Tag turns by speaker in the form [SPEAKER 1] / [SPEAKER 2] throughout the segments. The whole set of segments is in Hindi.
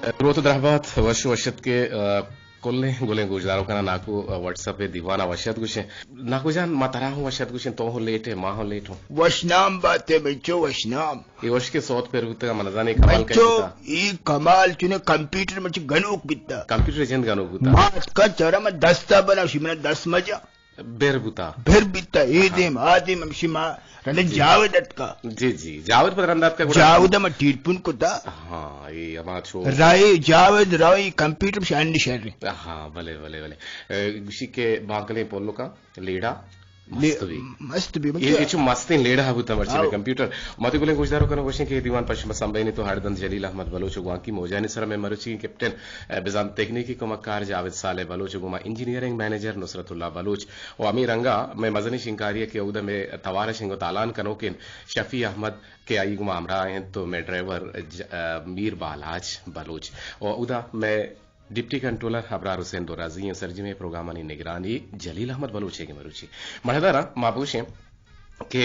[SPEAKER 1] रोत दरहबात वश वशत के कोल्ले गोले गुजदारों का नाकू व्हाट्सएप पे दीवाना वशत गुशे नाकू जान मतरा हूं वशत गुशे तो हो लेट है मां हो लेट हो
[SPEAKER 2] वशनाम बात है बच्चों वशनाम
[SPEAKER 1] ये वश के सौत पे रुकते का मनजाने कमाल का
[SPEAKER 2] बच्चों ये कमाल चुने कंप्यूटर में गनोक बिता
[SPEAKER 1] कंप्यूटर जेंद गानो बुता
[SPEAKER 2] मात का चरा में दस्ता बना शिमना 10 मजा
[SPEAKER 1] बेर बुता
[SPEAKER 2] फिर बिता ए देम आदिम शिमा रने जावेद का
[SPEAKER 1] जी जी जावेद पर अंदाज का
[SPEAKER 2] जावेद में टीरपुन को था
[SPEAKER 1] हां ये हमारा छो
[SPEAKER 2] राय जावेद राय कंप्यूटर में शान शहर
[SPEAKER 1] हां भले भले भले गुशी के बांकले पोलो का लेडा
[SPEAKER 2] मस्त भी
[SPEAKER 1] ये जो मस्ती लेड़ा होता मर्ची कंप्यूटर मते गोले गुजदारो कनो गोशे के दीवान पश्चिम संबैनी तो हरदन जलील अहमद बलोच वाकी मोजानी सर में मरुची कैप्टन बिजान तकनीकी कमकार जावेद साले बलोच गुमा इंजीनियरिंग मैनेजर नुसरतुल्लाह बलोच और अमीर रंगा में मजनी शिंकारिया के उदा में तवार शिंगो तालान कनोकिन शफी अहमद के आई गुमा हमरा हैं तो मैं ड्राइवर मीर बालाज बलोच और उदा मैं डिप्टी कंट्रोलर अबरार हुसैन दोराजी सरजी में प्रोग्राम निगरानी जलील अहमद बलूची की मरुची मरहदारा माबूशे के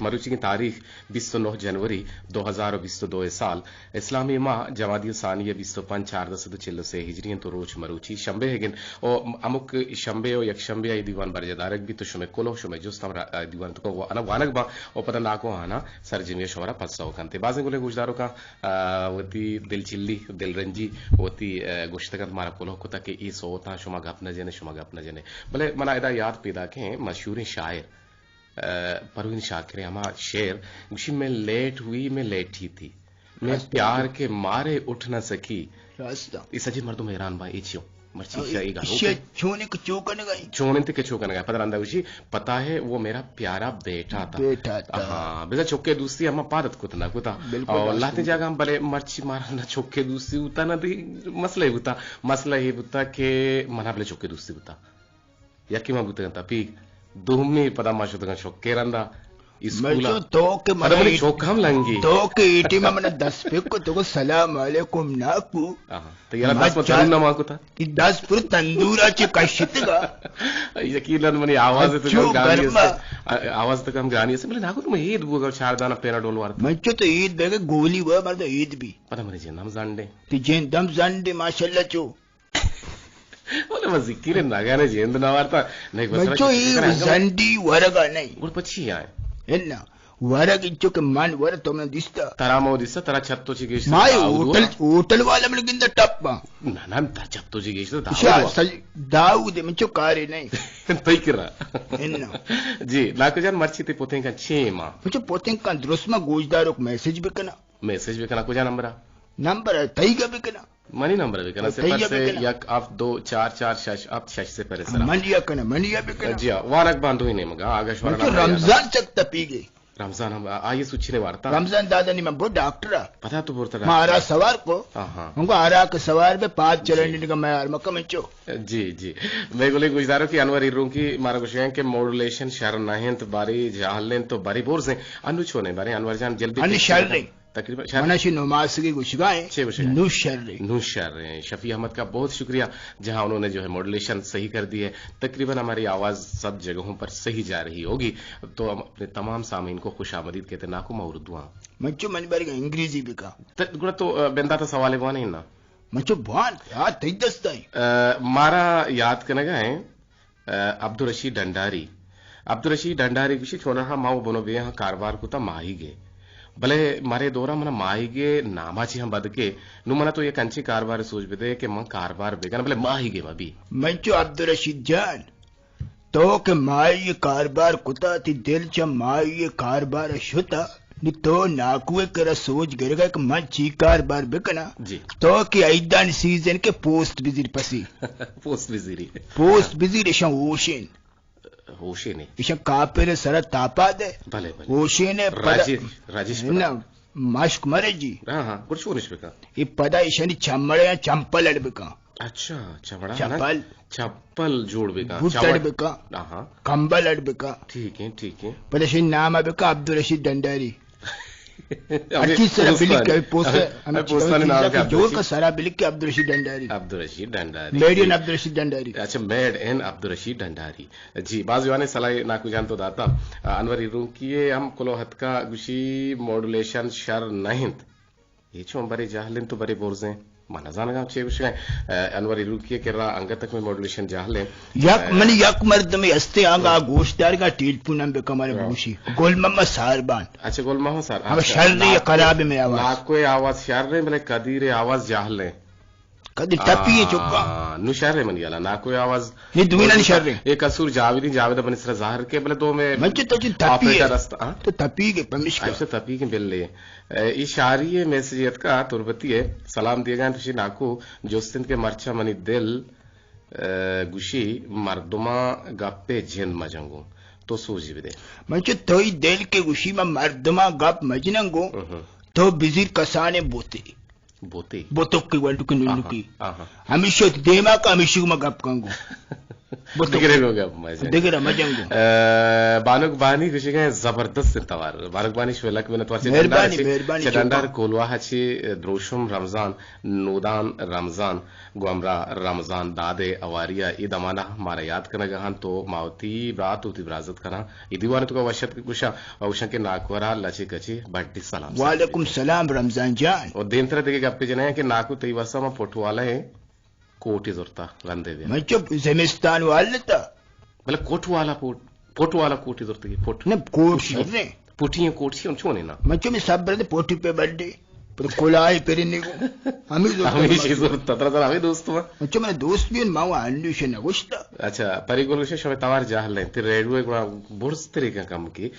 [SPEAKER 1] मरुची की तारीख 29 जनवरी 2022 साल इस्लामी माह जमादी सानिया 25 4 चिल्लो से हिजरियन तो रोज मरुची शंबे हेगिन और अमुक शंबे और यकशंबे आई दीवान बरजदारक भी तो शुमे कोलो शुमे जुस्त हम दीवान तो वो अना वानक बा और पता नाको आना सरजिमे शोरा पस्सा कंते बाजे गोले गुजदारों का वती दिल चिल्ली दिल रंजी वती गुश्तगत मारा कोलो को तक ई सोता शुमा गप न जने भले मना इदा याद पैदा के मशहूर शायर परवीन शाकिर हमा शेर गुशी में लेट हुई मैं लेटी थी मैं प्यार के मारे उठ न सकी
[SPEAKER 2] रास्ता
[SPEAKER 1] इस अजी मर्दों में ईरान बा इचियो मर्ची शाई गा
[SPEAKER 2] छोने को चौकने गई
[SPEAKER 1] छोने ते के चौकने गया पता गुशी पता है वो मेरा प्यारा बेटा था हां बेजा चौके दूसरी हम पादत कुतना कुता और लाते जागा हम भले मर्ची मारा ना चौके दूसरी उता ना दी मसला ही बुता के मना भले चौके दूसरी बुता यकी मा बुता ता पी दुम्मी पदा माशुदगा शोकेरंदा स्कूला
[SPEAKER 2] तो के
[SPEAKER 1] मन चोकम लंगी
[SPEAKER 2] तो के इटी में मन 10 पे को तो सलाम अलैकुम नाकू
[SPEAKER 1] तो यार 10 में तरुण ना को था कि
[SPEAKER 2] 10 पुर तंदूरा चे कशितगा
[SPEAKER 1] यकीनन मनी आवाज तो गानी आवाज तो कम गानी से बोले नाकू तुम ईद बुगा चार दाना पेरा डोल वार
[SPEAKER 2] मैं तो ईद बेगे गोली व मर ईद भी
[SPEAKER 1] पता मने जे नाम जानदे
[SPEAKER 2] ती जेन दम जानदे माशाल्लाह चो
[SPEAKER 1] बोले मजिकिरे नगाने जेंद ना वार्ता नहीं
[SPEAKER 2] बच्चों ये जंडी वरगा नहीं
[SPEAKER 1] और पछी आए
[SPEAKER 2] एन्ना वरग इच्चो के मन वर तुमने दिसता
[SPEAKER 1] तरामो दिसता तरा छत्तो ची गेश
[SPEAKER 2] माय होटल वाला मन गिंदा टप्पा
[SPEAKER 1] ना तर छत्तो ची गेश तो
[SPEAKER 2] दाऊद मिचो कारे नहीं
[SPEAKER 1] तई करा
[SPEAKER 2] एन्ना
[SPEAKER 1] जी लाको जान मर्ची ते पोतें का छेमा
[SPEAKER 2] मिचो पोतें का दुरुस्मा गोजदारो मैसेज भी कना
[SPEAKER 1] को जा
[SPEAKER 2] नंबर तई का भी कना
[SPEAKER 1] मनी नंबर भी कना से पर से यक आप 2 4 4 6 आप 6 से परे सर
[SPEAKER 2] मनिया भी कना
[SPEAKER 1] जी वारक बांधो ही नहीं मगा आगशवारा
[SPEAKER 2] रमजान चकता पीगे
[SPEAKER 1] रमजान हम आइए सुचिने वार्ता
[SPEAKER 2] रमजान दादा नहीं मैं बहुत डॉक्टर
[SPEAKER 1] पता तो बोलता
[SPEAKER 2] मारा सवार को हमको आरा के सवार में 5 चलन का मैं मक्का में चो
[SPEAKER 1] जी जी मैं गोले गुजदारो की अनवर इरों की मारा कुछ के मॉड्यूलेशन शहर नहीं तो बारी जहालें तो बारी बोर से अनुछोने बारी अनवर जान जल्दी
[SPEAKER 2] अन्य शहर नहीं
[SPEAKER 1] तकरीबन
[SPEAKER 2] मनाशी नमाज की गुशगाएं
[SPEAKER 1] नूशर शफी अहमद का बहुत शुक्रिया जहां उन्होंने जो है मॉड्यूलेशन सही कर दी है तकरीबन हमारी आवाज सब जगहों पर सही जा रही होगी तो हम अपने तमाम सामीन को खुशामदीद कहते नाकू मौरुदुआ
[SPEAKER 2] मच्चो मन बारी का अंग्रेजी भी का
[SPEAKER 1] गुड़ा तो बेंदा तो सवाल है नहीं ना
[SPEAKER 2] मच्चो भान याद तई दस्ताई
[SPEAKER 1] मारा याद करने गए अब्दुल रशीद डंडारी किसी छोना हा माओ बनो बे हा कारबार को ता माही गे भले मारे दौरा मना माहिगे नामाची हम बदके नु मना तो ये कंची कारबार सोच बेदे के मन कारबार बेगन भले माहिगे मबी
[SPEAKER 2] मंचो अब्दुल रशीद जान तो के माई कारबार कुता ती दिल च माई कारबार शुता नि तो नाकुए कर सोच गिरगा के मन ची कारबार बेकना तो के ऐदान सीजन के पोस्ट विजिट पसी पोस्ट विजिट शा ओशन
[SPEAKER 1] होशेने
[SPEAKER 2] इशा कापेरे सर तापा दे
[SPEAKER 1] भले
[SPEAKER 2] होशेने
[SPEAKER 1] राजेश
[SPEAKER 2] ना माश्क मरे जी
[SPEAKER 1] हां कुछ होनिश बेका
[SPEAKER 2] ये पदा इशनी चमड़े चंपल अड़बेका
[SPEAKER 1] अच्छा चमड़ा
[SPEAKER 2] चप्पल
[SPEAKER 1] जोड़ बेका
[SPEAKER 2] बूट अड़बेका
[SPEAKER 1] हां
[SPEAKER 2] कंबल अड़बेका
[SPEAKER 1] ठीक है
[SPEAKER 2] पदा से नाम अबेका अब्दुल रशीद डंडारी अच्छी तरह बिलिक के पोस्टर नाम जोर का सारा बिलिक के अब्दुल रशीद डंडारी मेड इन अब्दुल रशीद डंडारी
[SPEAKER 1] अच्छा मेड इन अब्दुल रशीद डंडारी जी बाज जवाने सलाह नाकू जान तो दाता अनवर रूम किए हम कोलो हत का गुशी मॉड्यूलेशन शर नहीं ये छो बरे जाहलिन तो बरे Borje mana zanaga che gushga anwar iruki kera angatak me modulation jahle
[SPEAKER 2] yak mard me aste anga goshdar ga telephone be kamare bushi gol mama sarban
[SPEAKER 1] अच्छा गोल माहो सर
[SPEAKER 2] हम शर्री खराब में आवाज
[SPEAKER 1] ना कोई आवाज शर्रे मतलब कदीरे आवाज जाहले
[SPEAKER 2] कदी टपी चुका
[SPEAKER 1] नु शर्रे मन याला ना कोई आवाज
[SPEAKER 2] ये दुनिया नहीं शर्रे
[SPEAKER 1] एक असुर जावेद बन सर जाहिर के बोले दो में
[SPEAKER 2] मंच तो टपी तो टपी के परमिश का
[SPEAKER 1] ऐसे टपी के बिल्ले इशारिये मैसेजियत का तुरबती है सलाम दिए गए तुसी नाको जोस्तिन के मरचा मनी दिल गुशी मर्दमा गप्पे जिन मजंगो तो सूजी भी दे
[SPEAKER 2] मंच तो ही दिल के गुशी में मर्दमा गप मजनंगो तो बिजिर कसाने बोते बोतों की वालू की नुनु की हमेशा देमा का हमेशा में गप कंगो दिगरे मजंगो
[SPEAKER 1] बानुक बानी कुछ के जबरदस्त तवार बानुक बानी शवेलक में तवार से डंडार कोलवा हची द्रोशम रमजान नूदान रमजान गुमरा रमजान दादे अवारिया ई दमाना हमारा याद करना गहन तो मावती रात उती ब्राजत करना इदीवान तो का वशत कुशा औशं के नाकवरा लची कची बड्डी सलाम
[SPEAKER 2] वालेकुम सलाम रमजान जान
[SPEAKER 1] और दिन तरह देखे गप्पे जने कि नाकू तई वसा में पोटवाला है कोटी जोरता गंदे दे
[SPEAKER 2] मैं चुप ज़िमिस्तान वाले था
[SPEAKER 1] मतलब कोटवाला पोटवाला कोटी जोरता की पोट
[SPEAKER 2] ने कोट शर्रे
[SPEAKER 1] पोटियां कोट सी उन ना
[SPEAKER 2] मैं चुप सब बरदे पोटी पे बर्थडे पर कोलाई पेरिने को हमें
[SPEAKER 1] जोरता तरा हमें दोस्त
[SPEAKER 2] मैं चुप मेरे दोस्त भी मावा अंडुशे न गुस्ता
[SPEAKER 1] अच्छा परिगोल विशेष हमें तवार जाहले ते रेडियो एक बड़ा बुर्स तरीका काम की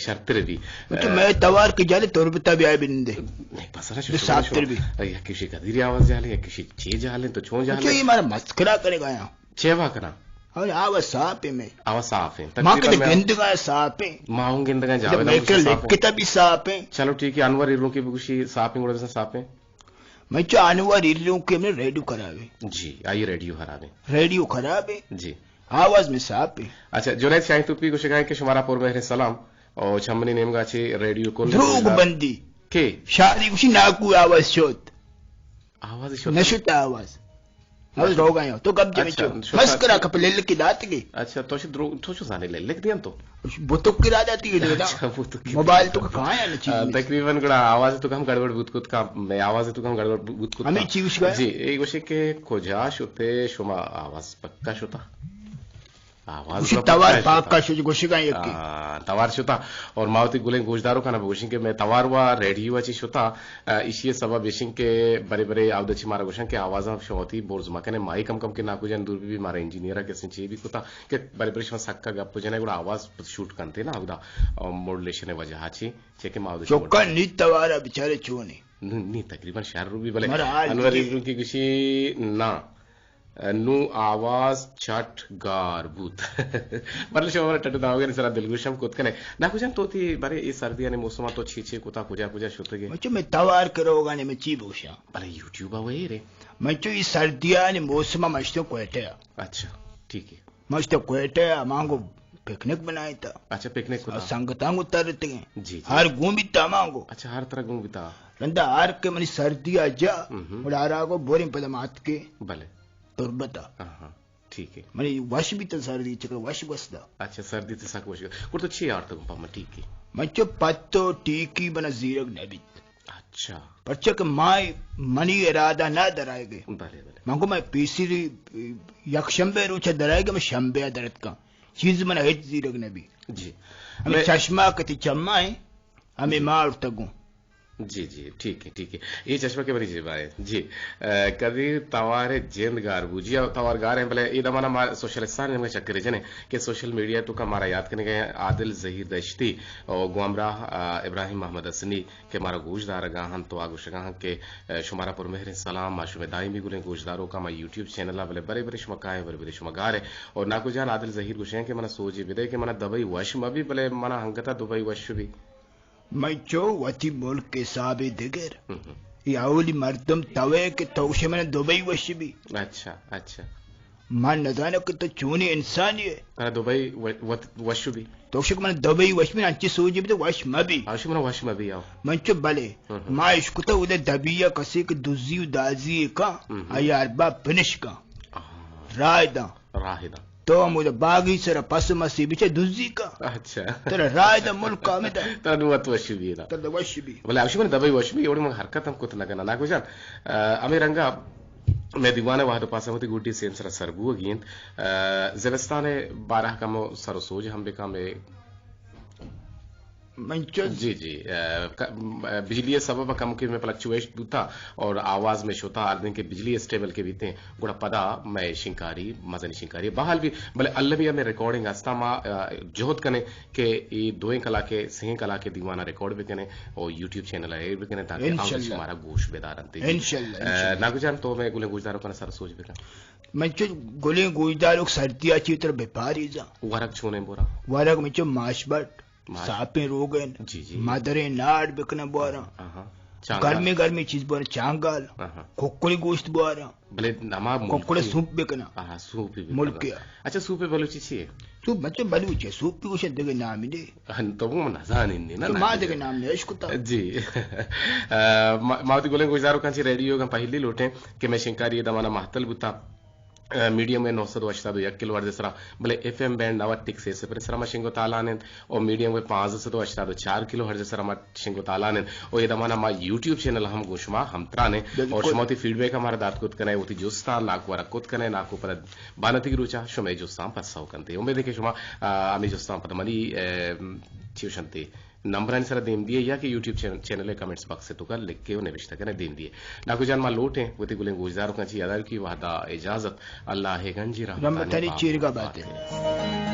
[SPEAKER 1] शर्त रे भी
[SPEAKER 2] मैं तवार के जाले तोरबता भी आए बिंदे
[SPEAKER 1] नहीं पसरा साफ तर भी या किसी का धीरे आवाज जाले या किसी चीज जाले तो छो जाले
[SPEAKER 2] ये हमारा मस्करा करेगा यहां
[SPEAKER 1] चेवा करा
[SPEAKER 2] और आवाज साफ है में
[SPEAKER 1] आवाज साफ है
[SPEAKER 2] मां के गंद का साफ है
[SPEAKER 1] मां गंद का जावे
[SPEAKER 2] मैं के लिखता भी साफ है
[SPEAKER 1] चलो ठीक है अनवर इरलू की बुशी साफ है गुड़ा साफ है
[SPEAKER 2] मैं जो अनवर इरलू के में रेडियो करावे
[SPEAKER 1] जी आइए रेडियो खराब है
[SPEAKER 2] रेडियो खराब है
[SPEAKER 1] जी
[SPEAKER 2] आवाज में साफ है
[SPEAKER 1] अच्छा जुनैद शाही तुपी को शिकायत के शुमारापुर में सलाम और छमनी नेमगा छे रेडियो को
[SPEAKER 2] ध्रुव बंदी
[SPEAKER 1] के
[SPEAKER 2] शादी कुछ नाकू आवाज शोत नशुता आवाज आवाज रो गए तो कब जब चो मस्करा कपले की दात की
[SPEAKER 1] अच्छा तो से तो शो जाने ले लिख दिया तो
[SPEAKER 2] बुतुक की जाती है
[SPEAKER 1] अच्छा
[SPEAKER 2] मोबाइल तो कहां है ना चीज
[SPEAKER 1] तकरीबन गड़ा आवाज तो हम गड़बड़ बुतकुत का मैं आवाज तो हम गड़बड़ बुतकुत
[SPEAKER 2] हमें चीज का
[SPEAKER 1] जी एक वशे के खोजाश होते शुमा आवाज पक्का शुता आवाज
[SPEAKER 2] तवार पाक का शुज गोशिका एक की
[SPEAKER 1] तवार शुता और मावती गुलें गोशदारों का ना गोशिंग के मैं तवार वा रेडियो अच्छी शुता इसी सबब बेशिंग के बड़े बड़े आवदची मारा गोशं के आवाज आप शोती बोर्ज मकने माई कम कम के नाकू जन दूर भी मारा इंजीनियर के सिंचे भी कुता के बड़े बड़े शमा सक्का गप जने गुड़ा आवाज शूट करते ना आवदा मॉड्यूलेशन वजह आची चेके मावती
[SPEAKER 2] चोक्का नी तवार बेचारे चोने
[SPEAKER 1] नी तकरीबन 4 रुपए भले अनवर इब्राहिम की किसी ना नु आवाज छठ गार भूत मतलब शो हमारा टटू दावगे सरा दिलगुशम कुत कने ना कुछ तो थी बारे ये सर्दियां ने मौसम तो छीछे कुता कुजा शुतगे
[SPEAKER 2] मचो मैं तवार करोगा ने मैं ची बोशा
[SPEAKER 1] अरे यूट्यूब आवे रे
[SPEAKER 2] मचो ये सर्दियां ने मौसम मस्तो कोटे
[SPEAKER 1] अच्छा ठीक है
[SPEAKER 2] मस्तो कोटे मांगो पिकनिक बनाए था
[SPEAKER 1] अच्छा पिकनिक को
[SPEAKER 2] संगतांग उतरते हैं
[SPEAKER 1] जी
[SPEAKER 2] हर घूमिता मांगो
[SPEAKER 1] अच्छा हर तरह घूमिता
[SPEAKER 2] रंदा हर के मनी सर्दियां जा और आरा को बोरिंग पदमात के
[SPEAKER 1] भले
[SPEAKER 2] तुरबता
[SPEAKER 1] हां ठीक है
[SPEAKER 2] मने वश भी तो सर्दी चक्र वश बसदा
[SPEAKER 1] अच्छा सर्दी तो सक वश कुछ तो 6 आठ तक पम ठीक है
[SPEAKER 2] मचो पत्तो टीकी बना जीरक नबी
[SPEAKER 1] अच्छा
[SPEAKER 2] परचक माय मनी इरादा ना दराएगे
[SPEAKER 1] भले
[SPEAKER 2] मांगो मैं पीसी यक्षंबे रुच दराएगे मैं शंबे दरत का चीज मना हेट जीरक नबी
[SPEAKER 1] जी
[SPEAKER 2] हमें चश्मा कति चम्मा है हमें मार तगू
[SPEAKER 1] जी ठीक है ये चश्मा के बनी जी भाई जी कभी तवारे जेंद गार बुझिया तवार गार हैं भले ये दमाना मार सोशलिस्तान में चक्कर जने कि सोशल मीडिया तो का मारा याद करने गए आदिल जहीर दश्ती और गुमरा इब्राहिम मोहम्मद असनी के मारा गोशदार गाहन तो आगुश गाहन के शुमारापुर मेहर सलाम माशुम दाइमी गुले गोशदारों का मैं यूट्यूब चैनल भले बड़े बड़े शुमकाए बड़े बड़े शुमगार है और नाकु जान आदिल जहीर गुशें के मना सोची विदय के मना दबई वश में भी भले मना हंगता दुबई वश भी
[SPEAKER 2] मैं चो वती मुल्क के साबे दिगर यावली मर्दम तवे के तोशे में दुबई वश भी
[SPEAKER 1] अच्छा
[SPEAKER 2] मान न जाने कि तो चूनी इंसान है
[SPEAKER 1] अरे दुबई वश भी
[SPEAKER 2] तोशे में दुबई वश में अच्छी सोच भी तो वश में भी
[SPEAKER 1] वश में भी आओ
[SPEAKER 2] मैं चो भले मां इसको तो उधर दबिया कसे के दुजी दाजी का यार बा फिनिश का रायदा तो मुझे बागी सर पस मसी बिचे दुजी का
[SPEAKER 1] अच्छा
[SPEAKER 2] तेरा राय द मुल्क का में
[SPEAKER 1] तनु वत वशिबीना
[SPEAKER 2] तर वशिबी
[SPEAKER 1] वला आवश्यक दबाई वशिबी एवढी मग हरकत हम कुत नगना ना गुजान आम्ही रंगा मैं दीवाना वाहद पास होती गुड्डी सेंसर सरगु अगेन ज़िलस्तान 12 कम सरसोज हम बेका में जी जी बिजली सबब कम के में फ्लक्चुएट दूता और आवाज में शोता आदमी के बिजली स्टेबल के बीते गुड़ा पदा मैं शिंकारी मजनी शिंकारी बहाल भी भले अल्लबिया में रिकॉर्डिंग आस्ता मा जोहद कने के ये दोए कला के सिंह कला के दीवाना रिकॉर्ड भी कने और यूट्यूब चैनल है भी कने ताकि आवाज हमारा गोश बेदारंते इंशाल्लाह नागुजान तो मैं गुले गुजदारों का सर सोच भी
[SPEAKER 2] मैं गुले गुजदारों सर्दिया चित्र व्यापारी जा
[SPEAKER 1] वरक छोने बोरा
[SPEAKER 2] वरक में माशबट सापे रोगन मदरे नाड़ बिकना बोरा गर्मी चीज बोरा चांगाल कुकुड़ी गोश्त बोरा
[SPEAKER 1] भले नमा
[SPEAKER 2] कुकुड़े सूप बिकना
[SPEAKER 1] सूप
[SPEAKER 2] मुल्क
[SPEAKER 1] अच्छा सूप बलूची छी
[SPEAKER 2] सूप बच्चे बलूची सूप भी कुछ देगे नाम दे
[SPEAKER 1] तो वो ना जाने नहीं ना
[SPEAKER 2] मां देगे नाम ने इश्कुता जी
[SPEAKER 1] मावती गोले गुजारो कांची रेडियो का पहली लोटे कि मैं शिंकारी दमाना महतल बुता मीडियम में 981 किलोवाट जसरा भले एफएम बैंड नवा टिक से पर सरमा शिंगो तालाने और मीडियम में 584 किलो हर्ज जसरा मा शिंगो तालाने और ये दमाना मा यूट्यूब चैनल हम गोशमा हम त्राने और शमोती फीडबैक हमारा दात कुत कने होती जोस्ता नाक वरा कुत कने नाक ऊपर बानती रुचा शमे जोस्ता पस्साव कंते उम्मीद है कि शमा आमी जोस्ता पदमली चिवशंती नंबर सर देम दिए या कि यूट्यूब चैनल कमेंट्स बॉक्स से तुका लिख के उन्हें विश्ता करने देम दिए नाकु जान मा लोटे वती गुले गुजारों का ची अदार की वादा इजाजत अल्लाह है गंजी रहमत
[SPEAKER 2] चीर का बात है।